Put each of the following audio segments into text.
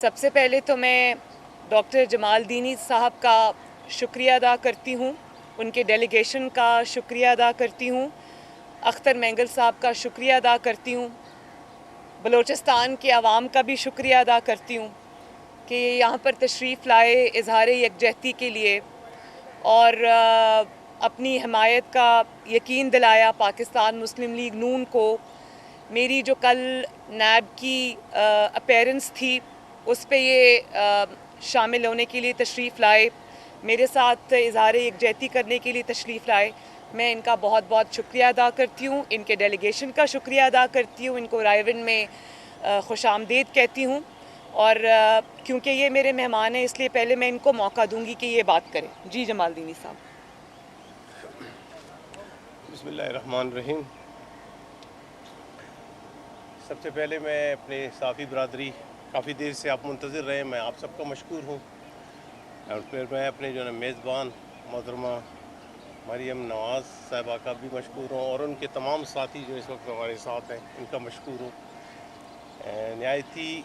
सबसे पहले तो मैं डॉक्टर जमाल दीनी साहब का शुक्रिया अदा करती हूँ, उनके डेलीगेशन का शुक्रिया अदा करती हूँ, अख्तर मैंगल साहब का शुक्रिया अदा करती हूँ, बलूचिस्तान के अवाम का भी शुक्रिया अदा करती हूँ कि यहाँ पर तशरीफ़ लाए इजहार यकजहती के लिए और अपनी हमायत का यकीन दिलाया पाकिस्तान मुस्लिम लीग नून को। मेरी जो कल नैब की अपीयरेंस थी उस पे ये शामिल होने के लिए तशरीफ़ लाए, मेरे साथ इजहार यकजहती करने के लिए तशरीफ़ लाए। मैं इनका बहुत बहुत शुक्रिया अदा करती हूँ, इनके डेलीगेशन का शुक्रिया अदा करती हूँ, इनको रायवन में खुशामदीद कहती हूँ और क्योंकि ये मेरे मेहमान हैं इसलिए पहले मैं इनको मौका दूंगी कि ये बात करें। जी जमाल दीनी साहब। बिस्मिल्लाहिर्रहमानिर्रहीम। सबसे पहले मैं अपने साफ़ी बरदरी, काफ़ी देर से आप मुंतज़िर रहे, मैं आप सबका मशकूर हूँ। और फिर मैं अपने जो है मेज़बान मोहतरमा मरियम नवाज़ साहिबा का भी मशकूर हूँ और उनके तमाम साथी जो इस वक्त हमारे साथ हैं इनका मशकूर हूँ। नहायती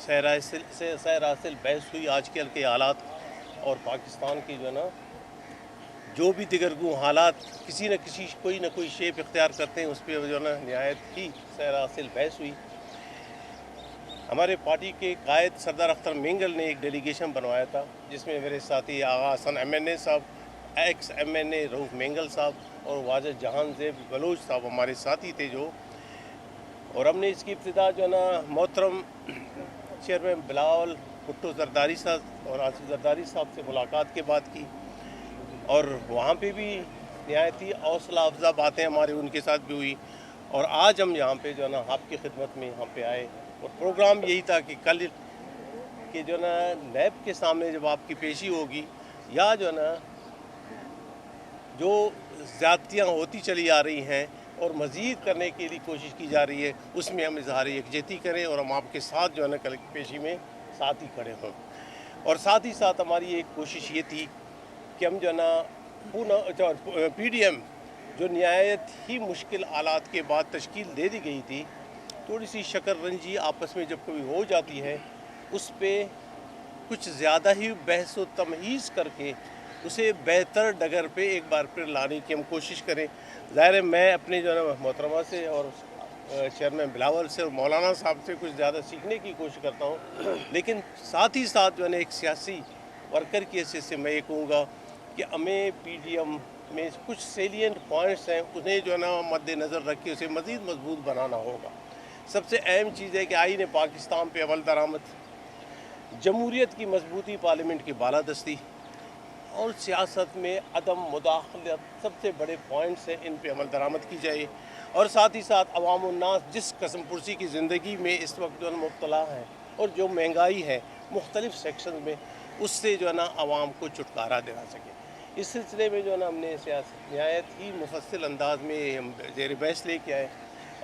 सैर हासिल बहस हुई आजकल के हालात और पाकिस्तान की जो है ना जो भी दिगरगू हालात किसी न किसी कोई ना कोई शेप इख्तियार करते हैं उस पर जो है ना नहायत ही सैर हासिल बहस हुई। हमारे पार्टी के कायद सरदार अख्तर मेंगल ने एक डेलीगेशन बनवाया था जिसमें मेरे साथी आगा हसन MNA साहब, एक्स MNA रऊफ़ मेंगल साहब और वाजिद जहान ज़ेब बलोच साहब हमारे साथी थे जो। और हमने इसकी इब्तिदा जो है ना मोहतरम चेयरमैन बिलावल भुट्टो जरदारी साहब और आसिफ जरदारी साहब से मुलाकात के बाद की और वहाँ पे भी नहायत ही हौसला अफजा बातें हमारे उनके साथ भी हुई। और आज हम यहाँ पे जो है ना आपकी खिदमत में यहाँ पे आए और प्रोग्राम यही था कि कल कि जो है ना नैब के सामने जब आपकी पेशी होगी या जो है ना जो ज़्यादतियाँ होती चली आ रही हैं और मज़ीद करने के लिए कोशिश की जा रही है उसमें हम इजहार यकजहती करें और हम आपके साथ जो है ना कल की पेशी में साथ ही खड़े हों। और साथ ही साथ हमारी एक कोशिश ये थी कि हम जो है ना PDM जो नहायत ही मुश्किल हालात के बाद तश्कील दे दी गई थी, थोड़ी सी शक्र रंजी आपस में जब कभी हो जाती है उस पर कुछ ज़्यादा ही बहस व तमहीज़ करके उसे बेहतर डगर पे एक बार फिर लाने की हम कोशिश करें। ज़ाहिर है मैं अपने जो है ना मोहतरमा से और चेयरमैन बिलावल से और मौलाना साहब से कुछ ज़्यादा सीखने की कोशिश करता हूँ, लेकिन साथ ही साथ जो है ना एक सियासी वर्कर की हैसियत से मैं ये कहूँगा कि हमें PDM में कुछ सेलिएंट पॉइंट्स हैं उन्हें जो है ना मद्देनज़र रख के उसे मज़ीद मजबूत बनाना होगा। सबसे अहम चीज़ है कि आईन पाकिस्तान पे अमल दरामद, जमहूरियत की मजबूती, पार्लियामेंट की बालादस्ती और सियासत में अदम मुदाखलत सबसे बड़े पॉइंट्स हैं, इन पे अमल दरामद की जाए। और साथ ही साथ अवाम उन्नास जिस कसम पुरसी की ज़िंदगी में इस वक्त जो है मुब्तला हैं और जो महंगाई है मुख्तलिफ़ सेक्शन में उससे जो है ना आवाम को छुटकारा दिला सके। इस सिलसिले में जो है ना हमने नहायत ही मुफस्सिल अंदाज में हम ज़ेर बहस लेके आए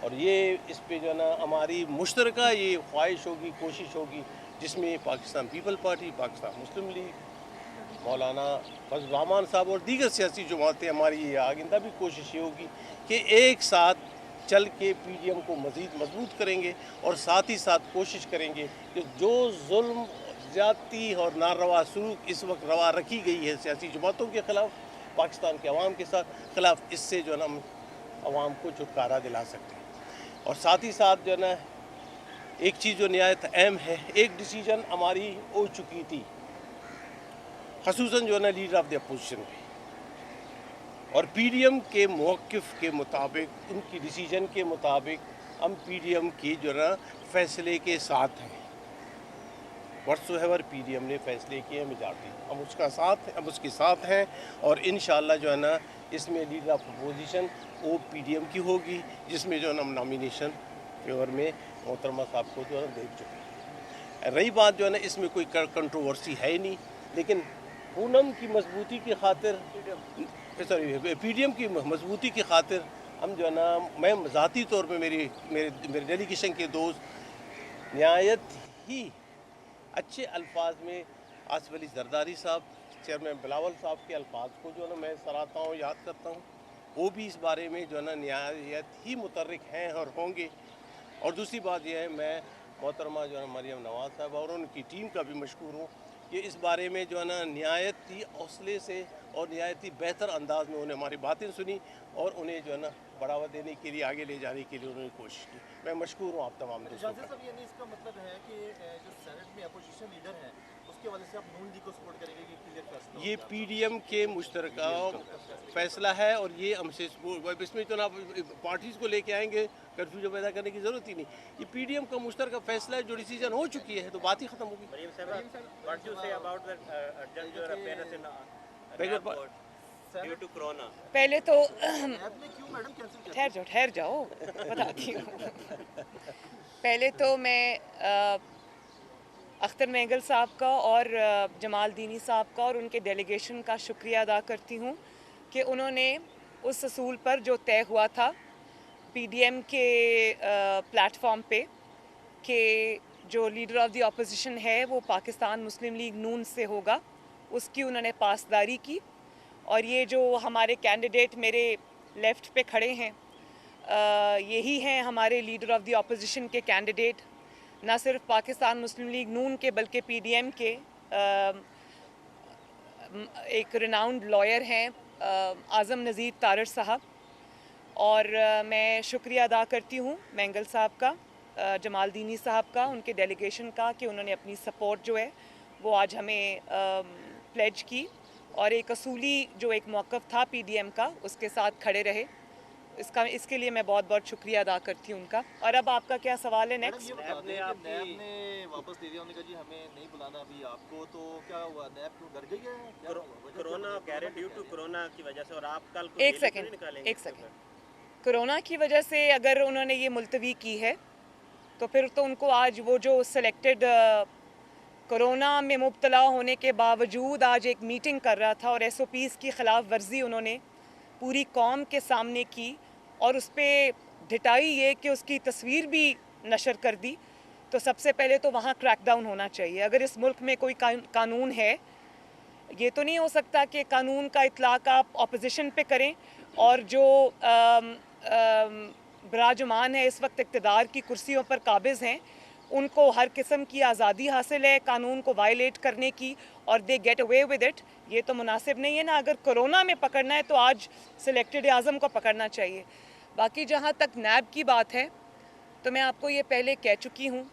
और ये इस पे जो है ना हमारी मुश्तरका ये ख्वाहिश होगी, कोशिश होगी जिसमें पाकिस्तान पीपल पार्टी, पाकिस्तान मुस्लिम लीग, मौलाना फजल रहमान साहब और दीगर सियासी जमातें हमारी ये आइंदा भी कोशिश ये होगी कि एक साथ चल के PDM को मज़ीद मजबूत करेंगे और साथ ही साथ कोशिश करेंगे कि जो जुल्म, ज़्यादती और नारवा सलूक इस वक्त रवा रखी गई है सियासी जमातों के ख़िलाफ़, पाकिस्तान के अवाम के ख़िलाफ़, इससे जो है ना हम अवाम को छुटकारा दिला सकते हैं। और साथ ही साथ जो है ना एक चीज़ जो नहायत अहम है, एक डिसीजन हमारी हो चुकी थी ख़ुसूसन जो है ना लीडर ऑफ द अपोजिशन पे और PDM के मौक़िफ़ के मुताबिक, उनकी डिसीजन के मुताबिक हम PDM की जो है ना फ़ैसले के साथ हैं। व्हाट्सोएवर PDM ने फ़ैसले किए मेजॉरिटी, हम उसके साथ हैं और इंशाअल्लाह जो है ना इसमें लीडर ऑफ अपोजिशन वो PDM की होगी जिसमें जो है ना हम नॉमिनेशन फेवर में मोहतरमा साहब को जो है दे चुके हैं। रही बात जो है ना इसमें कोई कंट्रोवर्सी है ही नहीं, लेकिन पूनम की मजबूती की खातिर PDM की मजबूती की खातिर हम जो है ना मैं ज़ाती तौर पे मेरे डेलीगेशन के दोस्त नहायत ही अच्छे अल्फाज में आसिफ अली जरदारी साहब, चेयरमैन बिलावल साहब के अल्फाज को जो है ना मैं सराहता हूँ, याद करता हूँ। वो भी इस बारे में जो है ना नहायत ही मुतर्रिक हैं और होंगे। और दूसरी बात यह है मैं मोहतरमा जो है मरियम नवाज़ साहब और उनकी टीम का भी मशकूर हूँ कि इस बारे में जो है ना नहायती हौसले से और नहायती बेहतर अंदाज में उन्हें हमारी बातें सुनी और उन्हें जो है ना बढ़ावा देने के लिए आगे ले जाने के लिए उन्होंने कोशिश की। मैं मशकूर हूँ आप तमाम दोस्तों का। साहब यानी इसका मतलब है कि जो सेनेट में अपोजिशन लीडर हैं उसके वजह से आप नून लीग को सपोर्ट करेंगे कि क्लियर फैसला ये पीडीएम के मुश्तरका फैसला है और ये हमसे इसमें तो ना पार्टीज़ को लेके आएंगे, कन्फ्यूजन पैदा करने की ज़रूरत ही नहीं। ये पीडीएम का मुश्तरका फैसला है, जो डिसीजन हो चुकी है तो बात ही ख़त्म होगी। पहले तो क्यों मैडम कैंसिल ठहर जाओ बताती हूँ। पहले तो मैं अख्तर मेंगल साहब का और जमाल दीनी साहब का और उनके डेलीगेशन का शुक्रिया अदा करती हूँ कि उन्होंने उस असूल पर जो तय हुआ था पीडीएम के प्लेटफॉर्म पे कि जो लीडर ऑफ द अपोजिशन है वो पाकिस्तान मुस्लिम लीग नून से होगा, उसकी उन्होंने पासदारी की। और ये जो हमारे कैंडिडेट मेरे लेफ़्ट पे खड़े हैं यही हैं हमारे लीडर ऑफ द अपोजिशन के कैंडिडेट, ना सिर्फ पाकिस्तान मुस्लिम लीग नून के बल्कि पीडीएम के एक रिनाउंड लॉयर हैं आज़म नज़ीर तारड़ साहब। और मैं शुक्रिया अदा करती हूँ मेंगल साहब का, जमाल दीनी साहब का, उनके डेलीगेशन का कि उन्होंने अपनी सपोर्ट जो है वो आज हमें प्लेज की और एक असूली जो एक मौक़िफ़ था पीडीएम का उसके साथ खड़े रहे। इसके लिए मैं बहुत बहुत शुक्रिया अदा करती हूँ उनका। और अब आपका क्या सवाल है नेक्स्ट? नैब ने वापस दे दिया, उन्होंने कहा जी हमें नहीं बुलाना अभी आपको, तो क्या हुआ, नैब क्यों डर गई है? कोरोना कह रहे ड्यू टू कोरोना की वजह से, और आप कल एक सेकंड कोरोना की वजह से अगर उन्होंने ये मुलतवी की है तो फिर तो उनको आज वो जो सिलेक्टेड कोरोना में मुब्तला होने के बावजूद आज एक मीटिंग कर रहा था और एसओपीज़ की ख़िलाफ़ वर्जी उन्होंने पूरी कौम के सामने की और उस पर ढिठाई ये कि उसकी तस्वीर भी नशर कर दी, तो सबसे पहले तो वहाँ क्रैकडाउन होना चाहिए। अगर इस मुल्क में कोई कानून है, ये तो नहीं हो सकता कि कानून का इतलाक़ आप अपोजिशन पे करें और जो बराजमान है इस वक्त इक़्तिदार की कुर्सियों पर काबिज़ हैं उनको हर किस्म की आज़ादी हासिल है कानून को वायलेट करने की और they get away with it. ये तो मुनासिब नहीं है ना। अगर कोरोना में पकड़ना है तो आज सिलेक्टेड आज़म को पकड़ना चाहिए। बाकी जहाँ तक नैब की बात है तो मैं आपको ये पहले कह चुकी हूँ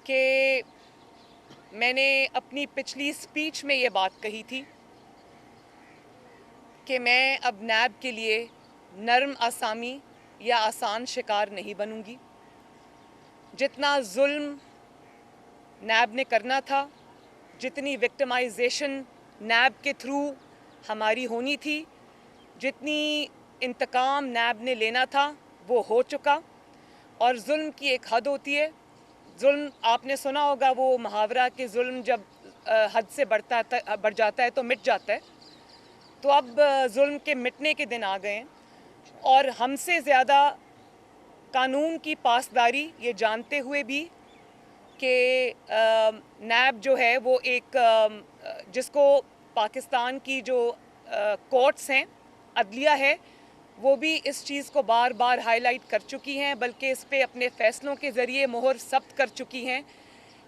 कि मैंने अपनी पिछली स्पीच में ये बात कही थी कि मैं अब नैब के लिए नरम आसामी या आसान शिकार नहीं बनूंगी। जितना जुल्म नैब ने करना था, जितनी विक्टिमाइजेशन नैब के थ्रू हमारी होनी थी, जितनी इंतकाम नैब ने लेना था वो हो चुका। और जुल्म की एक हद होती है। जुल्म आपने सुना होगा वो मुहावरा कि जुल्म जब हद से बढ़ जाता है तो मिट जाता है। तो अब जुल्म के मिटने के दिन आ गए हैं और हमसे ज़्यादा कानून की पासदारी ये जानते हुए भी कि नैब जो है वो एक जिसको पाकिस्तान की जो कोर्ट्स हैं, अदलिया है, वो भी इस चीज़ को बार बार हाईलाइट कर चुकी हैं, बल्कि इस पे अपने फ़ैसलों के ज़रिए मोहर सब्त कर चुकी हैं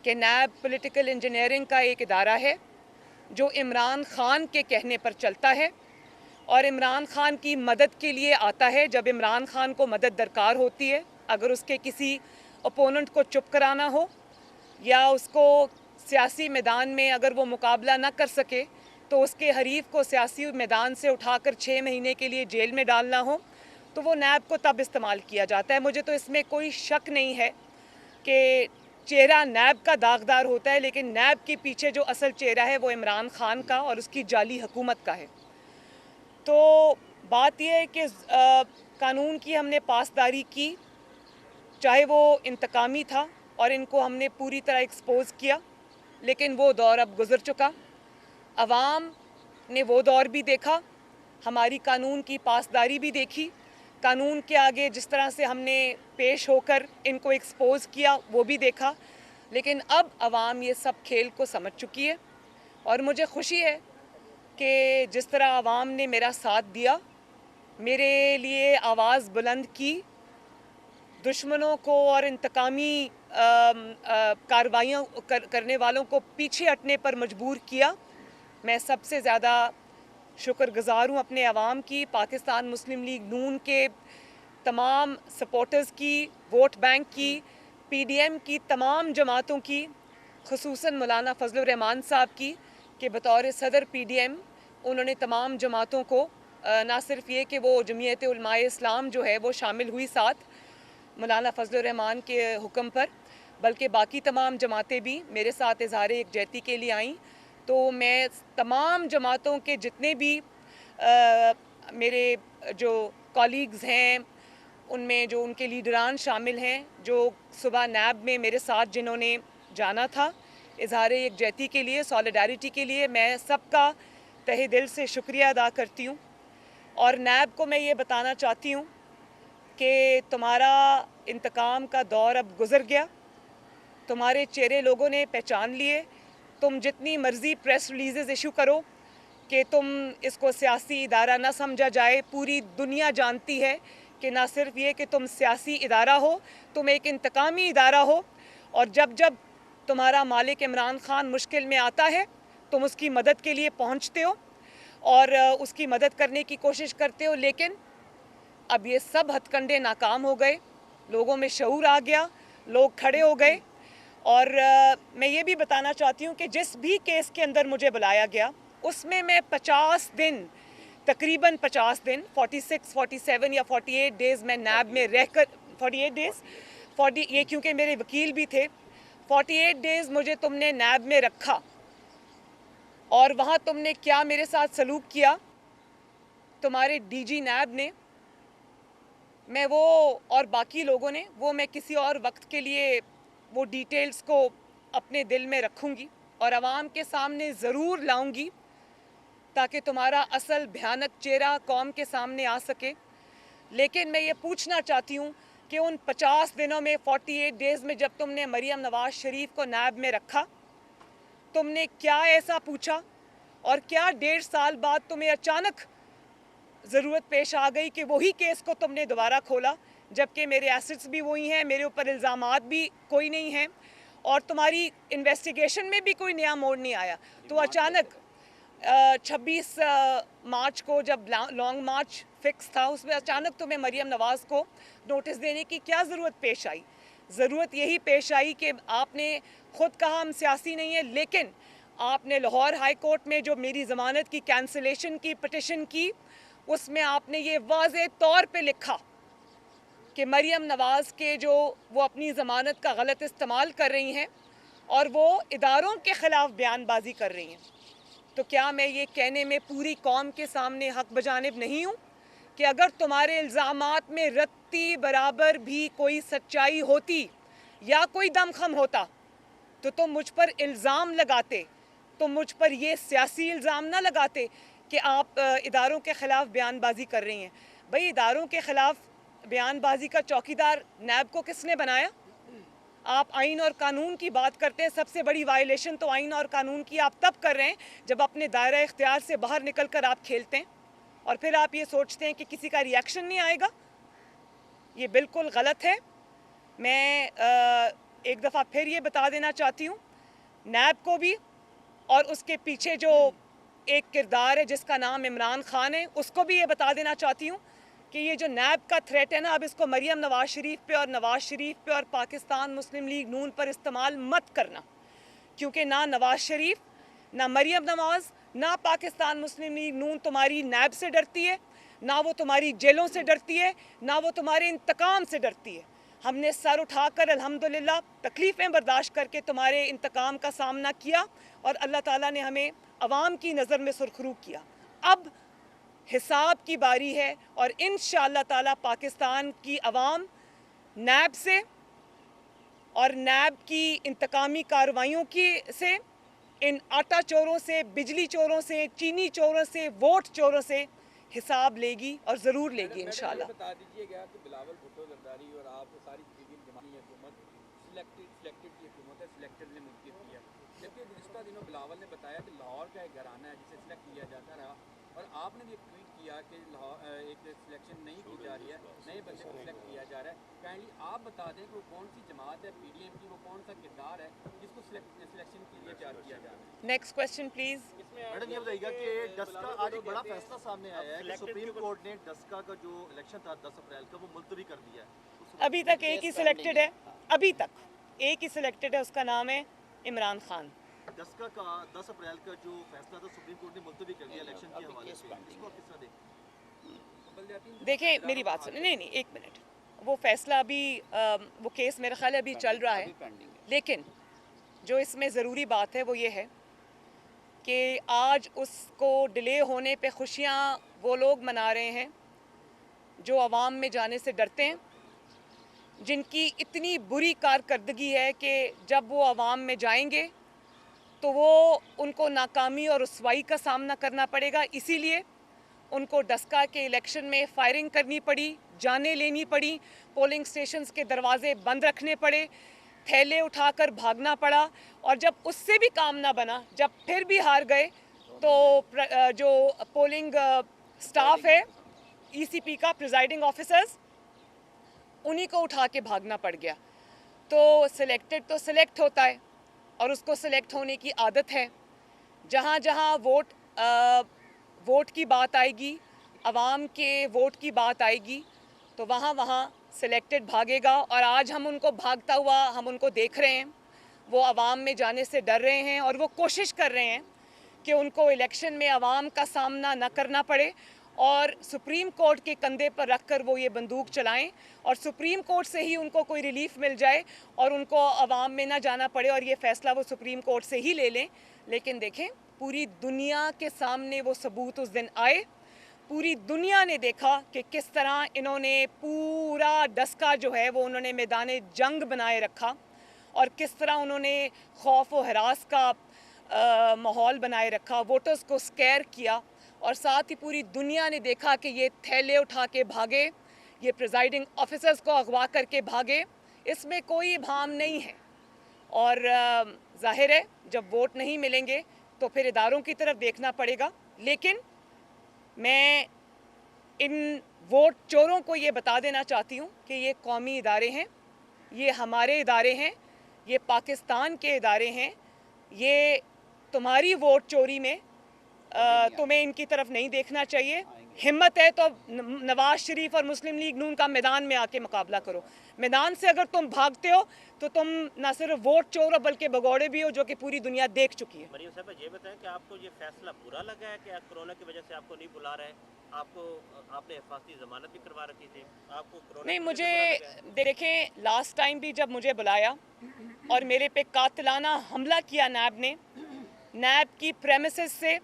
कि नैब पॉलिटिकल इंजीनियरिंग का एक इदारा है जो इमरान ख़ान के कहने पर चलता है और इमरान ख़ान की मदद के लिए आता है जब इमरान ख़ान को मदद दरकार होती है। अगर उसके किसी ओपोनेंट को चुप कराना हो या उसको सियासी मैदान में अगर वो मुकाबला ना कर सके तो उसके हरीफ को सियासी मैदान से उठाकर 6 महीने के लिए जेल में डालना हो तो वो नैब को तब इस्तेमाल किया जाता है। मुझे तो इसमें कोई शक नहीं है कि चेहरा नैब का दागदार होता है, लेकिन नैब के पीछे जो असल चेहरा है वो इमरान ख़ान का और उसकी जाली हुकूमत का है। तो बात यह है कि कानून की हमने पासदारी की, चाहे वो इंतकामी था और इनको हमने पूरी तरह एक्सपोज किया, लेकिन वो दौर अब गुज़र चुका। अवाम ने वो दौर भी देखा, हमारी कानून की पासदारी भी देखी, कानून के आगे जिस तरह से हमने पेश होकर इनको एक्सपोज किया वो भी देखा। लेकिन अब अवाम ये सब खेल को समझ चुकी है और मुझे खुशी है कि जिस तरह अवाम ने मेरा साथ दिया, मेरे लिए आवाज़ बुलंद की, दुश्मनों को और इंतकामी कार्रवाइयाँ करने वालों को पीछे हटने पर मजबूर किया। मैं सबसे ज़्यादा शुक्रगुज़ार हूँ अपने अवाम की, पाकिस्तान मुस्लिम लीग नून के तमाम सपोर्टर्स की, वोट बैंक की, पीडीएम की तमाम जमातों की, खुसूसन मौलाना फजलुर रहमान साहब की कि बतौर सदर पीडीएम उन्होंने तमाम जमातों को ना सिर्फ ये कि वो जमीयत उलमाए इस्लाम जो है वो शामिल हुई साथ मौलाना फजलुर रहमान के हुक्म पर, बल्कि बाकी तमाम जमातें भी मेरे साथ इजहार यकजहती के लिए आईं। तो मैं तमाम जमातों के जितने भी मेरे जो कॉलीग्स हैं उनमें जो उनके लीडरान शामिल हैं, जो सुबह नैब में मेरे साथ जिन्होंने जाना था इजहार यकजहती के लिए, सॉलिडारिटी के लिए, मैं सबका तहे दिल से शुक्रिया अदा करती हूँ। और नैब को मैं ये बताना चाहती हूँ कि तुम्हारा इंतकाम का दौर अब गुज़र गया, तुम्हारे चेहरे लोगों ने पहचान लिए। तुम जितनी मर्ज़ी प्रेस रिलीज़ेस इशू करो कि तुम इसको सियासी इदारा ना समझा जाए, पूरी दुनिया जानती है कि ना सिर्फ ये कि तुम सियासी इदारा हो, तुम एक इंतकामी इदारा हो। और जब जब तुम्हारा मालिक इमरान खान मुश्किल में आता है तुम उसकी मदद के लिए पहुंचते हो और उसकी मदद करने की कोशिश करते हो। लेकिन अब ये सब हथकंडे नाकाम हो गए, लोगों में शऊर आ गया, लोग खड़े हो गए। और मैं ये भी बताना चाहती हूँ कि जिस भी केस के अंदर मुझे बुलाया गया उसमें मैं 50 दिन, तकरीबन 50 दिन, 46, 47 या 48 डेज़ मैं नैब में रहकर, 48 डेज़, 40 ये क्योंकि मेरे वकील भी थे, 48 डेज़ मुझे तुमने नैब में रखा और वहाँ तुमने क्या मेरे साथ सलूक किया, तुम्हारे डीजी नैब ने, मैं वो और बाकी लोगों ने, वो मैं किसी और वक्त के लिए वो डिटेल्स को अपने दिल में रखूँगी और आवाम के सामने ज़रूर लाऊंगी ताकि तुम्हारा असल भयानक चेहरा कौम के सामने आ सके। लेकिन मैं ये पूछना चाहती हूँ कि उन 50 दिनों में, 48 डेज़ में, जब तुमने मरियम नवाज़ शरीफ को नैब में रखा, तुमने क्या ऐसा पूछा और क्या 1.5 साल बाद तुम्हें अचानक ज़रूरत पेश आ गई कि वही केस को तुमने दोबारा खोला, जबकि मेरे एसेट्स भी वही हैं, मेरे ऊपर इल्ज़ामात भी कोई नहीं हैं और तुम्हारी इन्वेस्टिगेशन में भी कोई नया मोड़ नहीं आया। तो अचानक 26 मार्च को जब लॉन्ग मार्च फिक्स था उसमें अचानक तुम्हें मरियम नवाज़ को नोटिस देने की क्या ज़रूरत पेश आई? ज़रूरत यही पेश आई कि आपने ख़ुद कहा हम सियासी नहीं है, लेकिन आपने लाहौर हाई कोर्ट में जो मेरी ज़मानत की कैंसिलेशन की पिटिशन की उसमें आपने ये वाज़ेह तौर पे लिखा कि मरियम नवाज़ के जो वो अपनी ज़मानत का गलत इस्तेमाल कर रही हैं और वो इदारों के ख़िलाफ़ बयानबाजी कर रही हैं। तो क्या मैं ये कहने में पूरी कौम के सामने हक बजानिब नहीं हूँ कि अगर तुम्हारे इल्ज़ामात में रत्ती बराबर भी कोई सच्चाई होती या कोई दमखम होता तो तुम मुझ पर इल्ज़ाम लगाते, तुम मुझ पर ये सियासी इल्ज़ाम ना लगाते कि आप इदारों के ख़िलाफ़ बयानबाजी कर रही हैं। भाई, इदारों के ख़िलाफ़ बयानबाजी का चौकीदार नैब को किसने बनाया? आप आइन और कानून की बात करते हैं, सबसे बड़ी वायलेशन तो आइन और कानून की आप तब कर रहे हैं जब अपने दायरा इख्तियार से बाहर निकल कर आप खेलते हैं और फिर आप ये सोचते हैं कि किसी का रिएक्शन नहीं आएगा। ये बिल्कुल गलत है। मैं एक दफ़ा फिर ये बता देना चाहती हूँ नैब को भी और उसके पीछे जो एक किरदार है जिसका नाम इमरान खान है उसको भी ये बता देना चाहती हूँ कि ये जो नैब का थ्रेट है ना, अब इसको मरियम नवाज़ शरीफ पे और नवाज़ शरीफ पे और पाकिस्तान मुस्लिम लीग नून पर इस्तेमाल मत करना, क्योंकि ना नवाज़ शरीफ, ना मरियम नवाज़, ना पाकिस्तान मुस्लिम लीग नून तुम्हारी नैब से डरती है, ना वो तुम्हारी जेलों से डरती है, ना वो तुम्हारे इंतकाम से डरती है। हमने सर उठाकर अल्हम्दुलिल्लाह तकलीफ़ें बर्दाश्त करके तुम्हारे इंतकाम का सामना किया और अल्लाह ताला ने हमें अवाम की नज़र में सुरखरू किया। अब हिसाब की बारी है और इंशाअल्लाह ताला पाकिस्तान की अवाम नैब से और नैब की इंतकामी कार्रवाइयों की से, इन आटा चोरों से, बिजली चोरों से, चीनी चोरों से, वोट चोरों से हिसाब लेगी और ज़रूर लेगी इंशाअल्लाह। बता दीजिएगा कि बिलावल भुट्टो जरदारी और आप सारी जमाती हुकूमत सिलेक्टेड की हुकूमत है, सिलेक्टेड ने मुल्कियत किया, जबकि गुज़िश्ता दिनों बिलावल ने बताया कि लाहौर का एक घराना है जिसे सिलेक्ट किया जाता रहा और आपने भी एक ट्वीट किया कि एक सिलेक्शन नहीं की जा रही है, नए बंदे को सिलेक्ट किया जा रहा है। काइंडली आप बता दें कि वो कौन सी जमात है पीडीएम की, वो कौन सा किरदार है जिसको सिलेक्शन के लिए तैयार किया जा रहा है। Next question please. मैडम ये बताइएगा कि डस्का आज एक बड़ा फैसला सामने आया है कि सुप्रीम कोर्ट ने डस्का का जो इलेक्शन था 10 अप्रैल का वो मुलतवी कर दिया है। अभी तक एक ही सिलेक्टेड है, अभी तक एक ही सिलेक्टेड है, उसका नाम है इमरान खान। डस्का का 10 अप्रैल का जो फैसला था सुप्रीम कोर्ट ने मुलतवी कर दिया इलेक्शन के हवाले से, इसको आप किस तरह देखते हैं? देखें मेरी बात सुनिए, नहीं एक मिनट, वो फैसला अभी वो केस मेरा ख्याल है अभी चल रहा है, लेकिन जो इसमें ज़रूरी बात है वो ये है कि आज उसको डिले होने पे खुशियाँ वो लोग मना रहे हैं जो आवाम में जाने से डरते हैं, जिनकी इतनी बुरी कारकर्दगी है कि जब वो आवाम में जाएंगे तो वो उनको नाकामी और रुसवाई का सामना करना पड़ेगा। इसीलिए उनको डस्का के इलेक्शन में फायरिंग करनी पड़ी, जाने लेनी पड़ी, पोलिंग स्टेशंस के दरवाजे बंद रखने पड़े, थैले उठाकर भागना पड़ा, और जब उससे भी काम ना बना, जब फिर भी हार गए, तो जो पोलिंग स्टाफ है ईसीपी का, प्रिजाइडिंग ऑफिसर्स, उन्हीं को उठा के भागना पड़ गया। तो सिलेक्टेड तो सिलेक्ट होता है और उसको सिलेक्ट होने की आदत है। जहाँ जहाँ वोट की बात आएगी, आवाम के वोट की बात आएगी, तो वहाँ वहाँ सिलेक्टेड भागेगा। और आज हम उनको भागता हुआ हम उनको देख रहे हैं, वो आवाम में जाने से डर रहे हैं और वो कोशिश कर रहे हैं कि उनको इलेक्शन में आवाम का सामना न करना पड़े और सुप्रीम कोर्ट के कंधे पर रखकर वो ये बंदूक चलाएं और सुप्रीम कोर्ट से ही उनको कोई रिलीफ मिल जाए और उनको आवाम में ना जाना पड़े और ये फ़ैसला वो सुप्रीम कोर्ट से ही ले लें। लेकिन देखें, पूरी दुनिया के सामने वो सबूत उस दिन आए, पूरी दुनिया ने देखा कि किस तरह इन्होंने पूरा डस्का जो है वो उन्होंने मैदान जंग बनाए रखा और किस तरह उन्होंने खौफ व हरास का माहौल बनाए रखा, वोटर्स को स्कैर किया। और साथ ही पूरी दुनिया ने देखा कि ये थैले उठा के भागे, ये प्रिजाइडिंग ऑफिसर्स को अगवा करके भागे, इसमें कोई भाम नहीं है। और जाहिर है जब वोट नहीं मिलेंगे तो फिर इदारों की तरफ देखना पड़ेगा। लेकिन मैं इन वोट चोरों को ये बता देना चाहती हूँ कि ये कौमी इदारे हैं, ये हमारे इदारे हैं, ये पाकिस्तान के इदारे हैं। ये तुम्हारी वोट चोरी में तुम्हें इनकी तरफ नहीं देखना चाहिए। हिम्मत है तो नवाज शरीफ और मुस्लिम लीग नून का मैदान में आके मुकाबला करो। मैदान से अगर तुम भागते हो तो तुम ना सिर्फ वोट चोर हो बल्कि भगौड़े भी हो, जो कि पूरी दुनिया देख चुकी है। मरियम साहब ये बताएं कि आपको ये फैसला बुरा लगा है कि कोरोना की वजह से आपको नहीं बुला रहे? आपने हिफाजती जमानत भी करवा रखी थी, आपको कोरोना नहीं, मुझे देखें, लास्ट टाइम भी जब मुझे बुलाया और मेरे पे कातिलाना हमला किया नैब ने, नैब की प्रेमिसेस से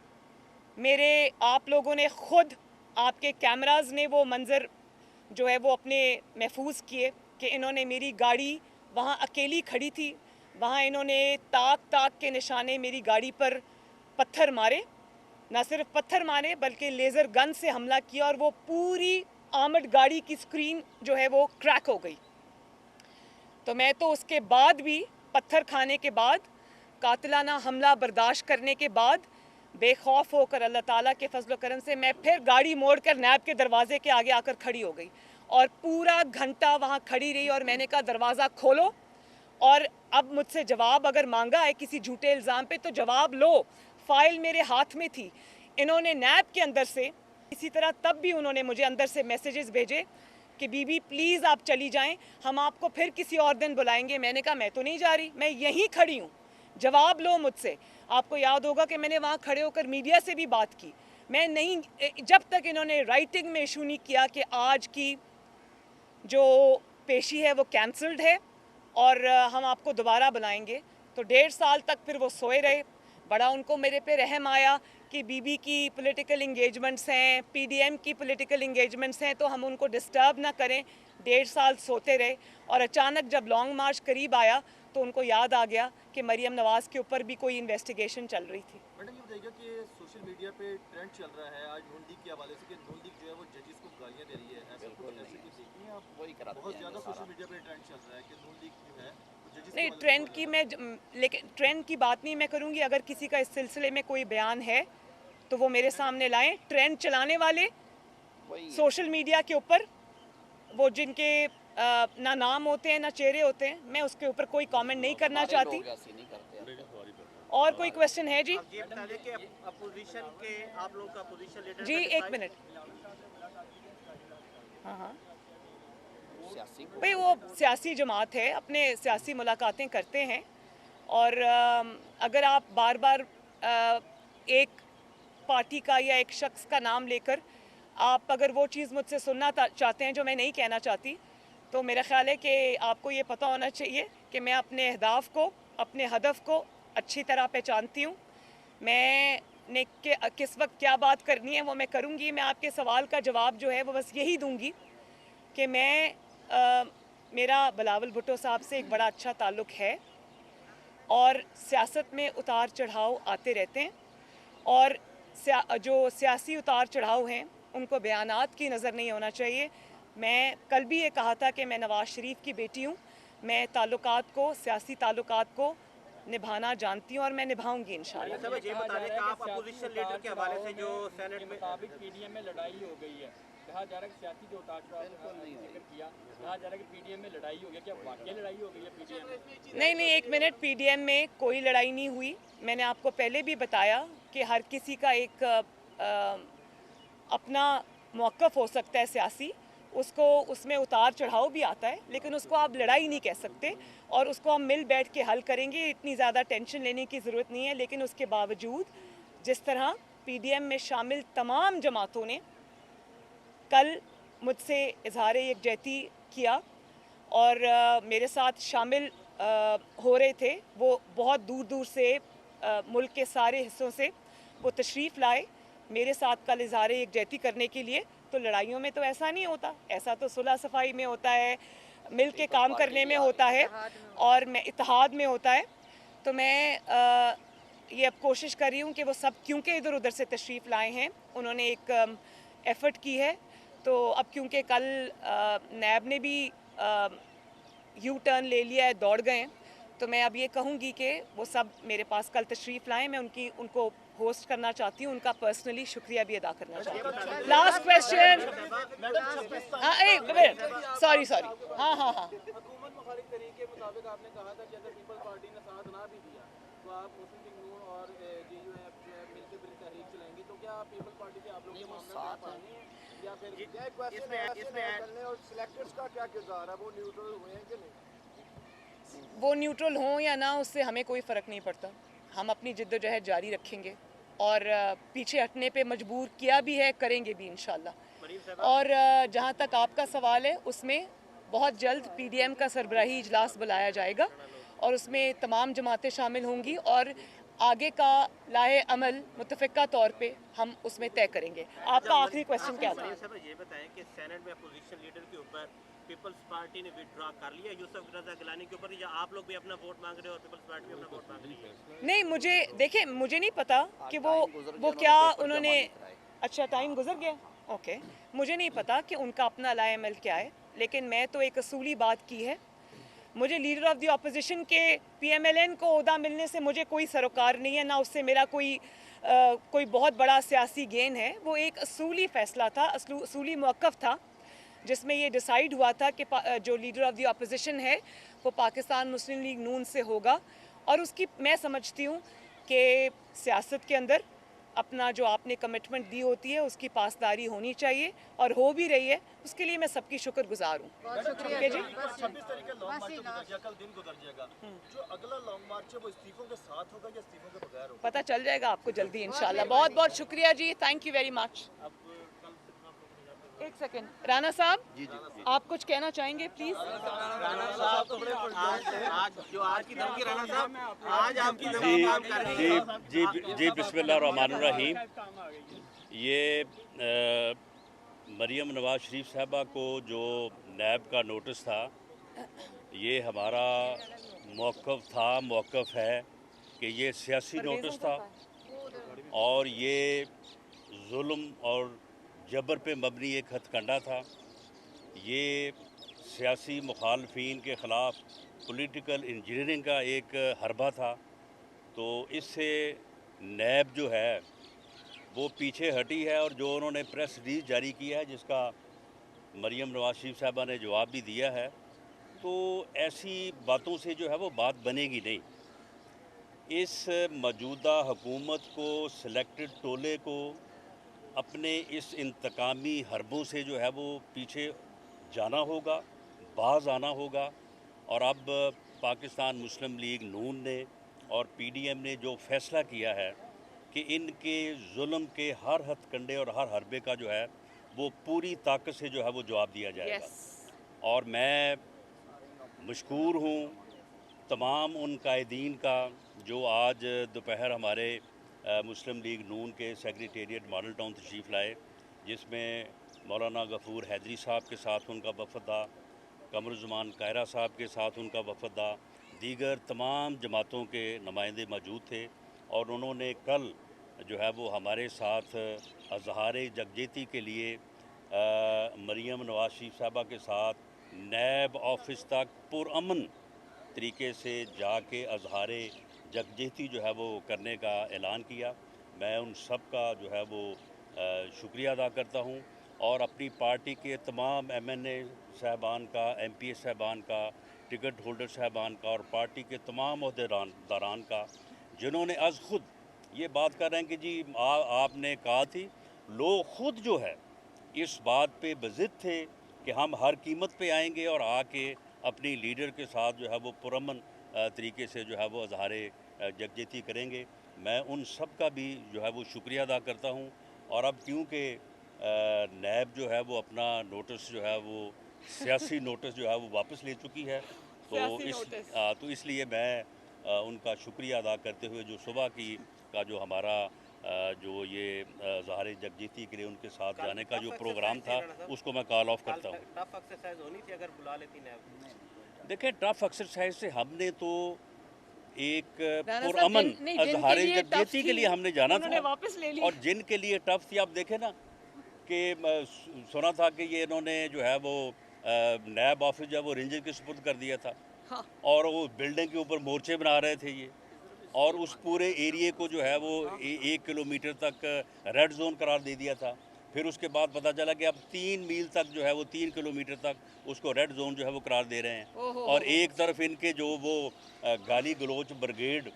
मेरे आप लोगों ने खुद, आपके कैमराज ने वो मंज़र जो है वो अपने महफूज किए कि इन्होंने मेरी गाड़ी वहाँ अकेली खड़ी थी, वहाँ इन्होंने ताक के निशाने मेरी गाड़ी पर पत्थर मारे, ना सिर्फ पत्थर मारे बल्कि लेज़र गन से हमला किया और वो पूरी आर्मर्ड गाड़ी की स्क्रीन जो है वो क्रैक हो गई। तो मैं तो उसके बाद भी, पत्थर खाने के बाद, कातिलाना हमला बर्दाश्त करने के बाद, बेखौफ होकर अल्लाह ताला के फजल करम से मैं फिर गाड़ी मोड़कर नैब के दरवाजे के आगे आकर खड़ी हो गई और पूरा घंटा वहाँ खड़ी रही और मैंने कहा दरवाज़ा खोलो और अब मुझसे जवाब अगर मांगा है किसी झूठे इल्ज़ाम पे तो जवाब लो। फाइल मेरे हाथ में थी। इन्होंने नैब के अंदर से, इसी तरह तब भी उन्होंने मुझे अंदर से मैसेजेस भेजे कि बीबी प्लीज़ आप चली जाएं, हम आपको फिर किसी और दिन बुलाएंगे। मैंने कहा मैं तो नहीं जा रही, मैं यहीं खड़ी हूँ, जवाब लो मुझसे। आपको याद होगा कि मैंने वहाँ खड़े होकर मीडिया से भी बात की। मैं नहीं, जब तक इन्होंने राइटिंग में इशू नहीं किया कि आज की जो पेशी है वो कैंसल्ड है और हम आपको दोबारा बुलाएंगे, तो 1.5 साल तक फिर वो सोए रहे। बड़ा उनको मेरे पे रहम आया कि बीबी की पॉलिटिकल इंगेजमेंट्स हैं, पीडीएम की पॉलिटिकल इंगेजमेंट्स हैं, तो हम उनको डिस्टर्ब ना करें। 1.5 साल सोते रहे और अचानक जब लॉन्ग मार्च करीब आया तो उनको याद आ गया कि मरियम नवाज़ के ऊपर भी कोई इन्वेस्टिगेशन चल रही थी। मैडम ये बताइएगा कि सोशल मीडिया पे ट्रेंड चल रहा है आज नून लीग के हवाले से कि नून लीग जो है वो जजेस को गालियां दे रही है, ऐसा कुछ देखती हैं आप? वही कराते बहुत हैं ज़्यादा सारा। सोशल मीडिया पे ट्रेंड चल रहा है कि नून लीग जो है वो जजेस नहीं, ट्रेंड की मैं लेकिन ट्रेंड की बात नहीं मैं करूँगी। अगर किसी का इस सिलसिले में कोई बयान है तो वो मेरे सामने लाएं। ट्रेंड चलाने वाले सोशल मीडिया के ऊपर, वो जिनके ना नाम होते हैं ना चेहरे होते हैं, मैं उसके ऊपर कोई कमेंट नहीं करना चाहती। और कोई क्वेश्चन है जी? अब ये बता दें कि अपोजिशन के आप लोग का अपोजिशन लीडर जी एक मिनट। हाँ हाँ भाई, वो सियासी जमात है, अपने सियासी मुलाकातें करते हैं। और अगर आप बार बार एक पार्टी का या एक शख्स का नाम लेकर आप अगर वो चीज़ मुझसे सुनना चाहते हैं जो मैं नहीं कहना चाहती, तो मेरा ख्याल है कि आपको ये पता होना चाहिए कि मैं अपने अहदाफ को, अपने हदफ को अच्छी तरह पहचानती हूँ। मैंने किस वक्त क्या बात करनी है वो मैं करूँगी। मैं आपके सवाल का जवाब जो है वो बस यही दूँगी कि मेरा बिलावल भुट्टो साहब से एक बड़ा अच्छा ताल्लुक़ है और सियासत में उतार चढ़ाव आते रहते हैं, और जो सियासी उतार चढ़ाव हैं उनको बयानात की नज़र नहीं होना चाहिए। मैं कल भी ये कहा था कि मैं नवाज़ शरीफ की बेटी हूँ, मैं ताल्लुकात को, सियासी ताल्लुकात को निभाना जानती हूँ और मैं निभाऊंगी इंशाल्लाह। ये बता दें कि आप अपोजिशन लीडर के हवाले से जो सेनेट में मुताबिक पीडीएम में लड़ाई हो गई है, कहा जा रहा है कि सियासी जो उतार चढ़ाव जिक्र किया, कहा जा रहा है कि पीडीएम में लड़ाई हो गई। क्या वाकई लड़ाई हो गई है पीडीएम में? नहीं, एक मिनट, पीडीएम में कोई लड़ाई नहीं हुई। मैंने आपको पहले भी बताया कि हर किसी का एक अपना मौक़िफ़ हो सकता है सियासी, उसको उसमें उतार चढ़ाव भी आता है, लेकिन उसको आप लड़ाई नहीं कह सकते, और उसको हम मिल बैठ के हल करेंगे। इतनी ज़्यादा टेंशन लेने की ज़रूरत नहीं है। लेकिन उसके बावजूद जिस तरह पीडीएम में शामिल तमाम जमातों ने कल मुझसे इजहार यकजहती किया और मेरे साथ शामिल हो रहे थे, वो बहुत दूर दूर से मुल्क के सारे हिस्सों से वो तशरीफ़ लाए मेरे साथ कल इजहार यकजहती करने के लिए। तो लड़ाइयों में तो ऐसा नहीं होता, ऐसा तो सुलह सफाई में होता है, मिल के काम करने में होता है और मैं इत्तेहाद में होता है। तो मैं ये अब कोशिश कर रही हूँ कि वो सब, क्योंकि इधर उधर से तशरीफ़ लाए हैं, उन्होंने एक एफ़र्ट की है, तो अब क्योंकि कल नैब ने भी यू टर्न ले लिया है, दौड़ गए हैं, तो मैं अब ये कहूँगी कि वो सब मेरे पास कल तशरीफ़ लाएँ। मैं उनको होस्ट करना चाहती हूँ, उनका पर्सनली शुक्रिया भी अदा करना चाहती हूँ। Last question. हाँ एक मिनट, सॉरी हाँ हुकूमत मुखालिफ तरीके मुताबिक आपने कहा था कि अगर पीपल्स पार्टी ने साथ ना भी दिया तो आप मुस्लिम लीग नून और जेयूएफ जो है मिलकर फिर तहरीक चलाएंगी, तो क्या पीपल्स पार्टी से आप लोग के मामला पानी है या फिर क्या क्वेश्चन है इसमें और सिलेक्टर्स का क्या किरदार है, वो न्यूट्रल हुए हैं कि नहीं? वो न्यूट्रल हों या ना, उससे हमें कोई फ़र्क नहीं पड़ता। हम अपनी जिद्दोजहद जारी रखेंगे और पीछे हटने पे मजबूर किया भी है, करेंगे भी इंशाल्लाह। और जहाँ तक आपका सवाल है, उसमें बहुत जल्द पीडीएम का सरबराही इजलास बुलाया जाएगा और उसमें तमाम जमातें शामिल होंगी और आगे का लाए अमल मुतफ़िका तौर पे हम उसमें तय करेंगे। आपका आखिरी क्वेश्चन क्या था? ये बताएं कि सेनेट में अपोजिशन लीडर के ऊपर पीपल्स पार्टी ने विड्रॉ कर लिया यूसुफ रजा गिलानी के ऊपर, या आप लोग भी अपना वोट मांग रहे हो और पीपल्स पार्टी भी अपना वोट मांग रही है? नहीं, मुझे नहीं पता कि वो क्या उन्होंने, अच्छा टाइम गुजर गया, ओके, मुझे नहीं पता कि उनका अपना लाए अमल क्या है, लेकिन मैं तो एक असूली बात की है। मुझे लीडर ऑफ द अपोजिशन के पीएमएलएन को ओहदा मिलने से मुझे कोई सरोकार नहीं है, ना उससे मेरा कोई बहुत बड़ा सियासी गेन है। वो एक असूली फ़ैसला था, असूली मौक़िफ़ था, जिसमें ये डिसाइड हुआ था कि जो लीडर ऑफ द अपोजिशन है वो पाकिस्तान मुस्लिम लीग नून से होगा, और उसकी मैं समझती हूँ कि सियासत के अंदर अपना जो आपने कमिटमेंट दी होती है उसकी पासदारी होनी चाहिए और हो भी रही है, उसके लिए मैं सबकी शुक्रगुजार हूँ। ठीक है जी। 26 तारीख का लॉन्ग मार्च गुजर गया, कल दिन गुजर जाएगा, जो अगला लॉन्ग मार्च है वो इस्तीफों के साथ होगा या इस्तीफों के बगैर होगा? पता चल जाएगा आपको जल्दी इंशाल्लाह। बहुत बहुत शुक्रिया जी, थैंक यू वेरी मच। एक सेकेंड, राना साहब आप कुछ कहना चाहेंगे प्लीज? राणा साहब तो आज जो आज की धमकी, राणा साहब आज आपकी धमकी काम कर रही है। जी बिस्मिल्लाहिर्रहमानिर्रहीम। ये मरियम नवाज शरीफ साहबा को जो नैब का नोटिस था, ये हमारा मौक़िफ़ है कि ये सियासी नोटिस था और ये जुल्म और जबर पे मबनी एक हथकंडा था। ये सियासी मुखालफीन के ख़िलाफ़ पॉलिटिकल इंजीनियरिंग का एक हरबा था। तो इससे नैब जो है वो पीछे हटी है, और जो उन्होंने प्रेस रिलीज जारी किया है जिसका मरियम नवाज शरीफ साहबा ने जवाब भी दिया है, तो ऐसी बातों से जो है वो बात बनेगी नहीं। इस मौजूदा हुकूमत को, सिलेक्टेड टोले को अपने इस इंतकामी हरबों से जो है वो पीछे जाना होगा, बाज आना होगा। और अब पाकिस्तान मुस्लिम लीग नून ने और पीडीएम ने जो फ़ैसला किया है कि इनके जुल्म के हर हथकंडे और हर हरबे का जो है वो पूरी ताकत से जो है वो जवाब दिया जाएगा। और मैं मशकूर हूँ तमाम उन कायदीन का जो आज दोपहर हमारे मुस्लिम लीग नून के सेक्रेटेरिएट मॉडल टाउन तशरीफ़ लाए, जिसमें मौलाना गफूर हैदरी साहब के साथ उनका वफ़द था, कमरुज़्ज़मान कायरा साहब के साथ उनका वफ़द था, दीगर तमाम जमातों के नुमाइंदे मौजूद थे। और उन्होंने कल जो है वो हमारे साथ अज़हार यकजहती के लिए मरियम नवाज शरीफ साहबा के साथ नैब ऑफिस तक पुरअमन तरीके से जाके अज़हार यकजहती जो है वो करने का ऐलान किया। मैं उन सब का जो है वो शुक्रिया अदा करता हूँ, और अपनी पार्टी के तमाम एमएनए साहबान का, एमपीए साहबान का, टिकट होल्डर साहबान का और पार्टी के तमाम अहदेदारान का, जिन्होंने आज ख़ुद ये बात कर रहे हैं कि जी आपने कहा थी, लोग ख़ुद जो है इस बात पे बज़िद थे कि हम हर कीमत पे आएंगे और आके अपनी लीडर के साथ जो है वो पुरअमन तरीके से जो है वो अज़हार यकजहती करेंगे। मैं उन सब का भी जो है वो शुक्रिया अदा करता हूँ। और अब क्योंकि नैब जो है वो अपना नोटिस जो है वो सियासी नोटिस जो है वो वापस ले चुकी है, तो इसलिए मैं उनका शुक्रिया अदा करते हुए जो सुबह का जो हमारा जो ये ज़ाहिर यकजहती के लिए उनके साथ जाने का जो प्रोग्राम था उसको मैं कॉल ऑफ करता हूँ। टफ एक्सरसाइज होनी थी अगर बुला लेती नैब। देखें, टफ एक्सरसाइज से हमने तो एक पुरअमन अज़हार यकजहती के लिए हमने जाना था, वापस ले ली। और जिनके लिए टफ थी, आप देखें ना कि सुना था कि ये इन्होंने जो है वो नैब ऑफिस जो है वो रेंजर के सुपुर्द कर दिया था। हाँ। और वो बिल्डिंग के ऊपर मोर्चे बना रहे थे ये, और उस पूरे एरिए को जो है वो 1 किलोमीटर तक रेड जोन करार दे दिया था। फिर उसके बाद पता चला कि अब 3 मील तक जो है वो 3 किलोमीटर तक उसको रेड जोन जो है वो करार दे रहे हैं। और एक तरफ इनके जो वो गाली गलोच ब्रिगेड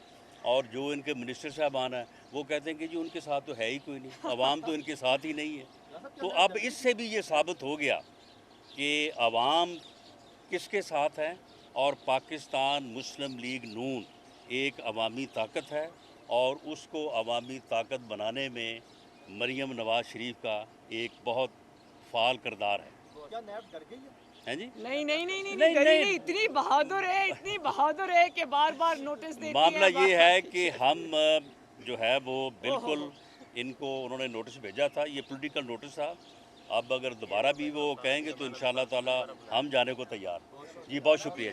और जो इनके मिनिस्टर साहबान हैं वो कहते हैं कि जी उनके साथ तो है ही कोई नहीं, अवाम तो इनके साथ ही नहीं है। तो अब इससे भी ये साबित हो गया कि अवाम किसके साथ है, और पाकिस्तान मुस्लिम लीग नून एक अवामी ताकत है, और उसको अवामी ताकत बनाने में मरियम नवाज शरीफ का एक बहुत फ़ाल किरदार है। क्या नैब डर गई है? हैं जी? नहीं, इतनी बहादुर है कि बार-बार नोटिस देती है। मामला ये है कि हम जो है वो बिल्कुल इनको उन्होंने नोटिस भेजा था, ये पॉलिटिकल नोटिस था। अब अगर दोबारा भी वो कहेंगे तो इंशाअल्लाह ताला हम जाने को तैयार। जी बहुत शुक्रिया।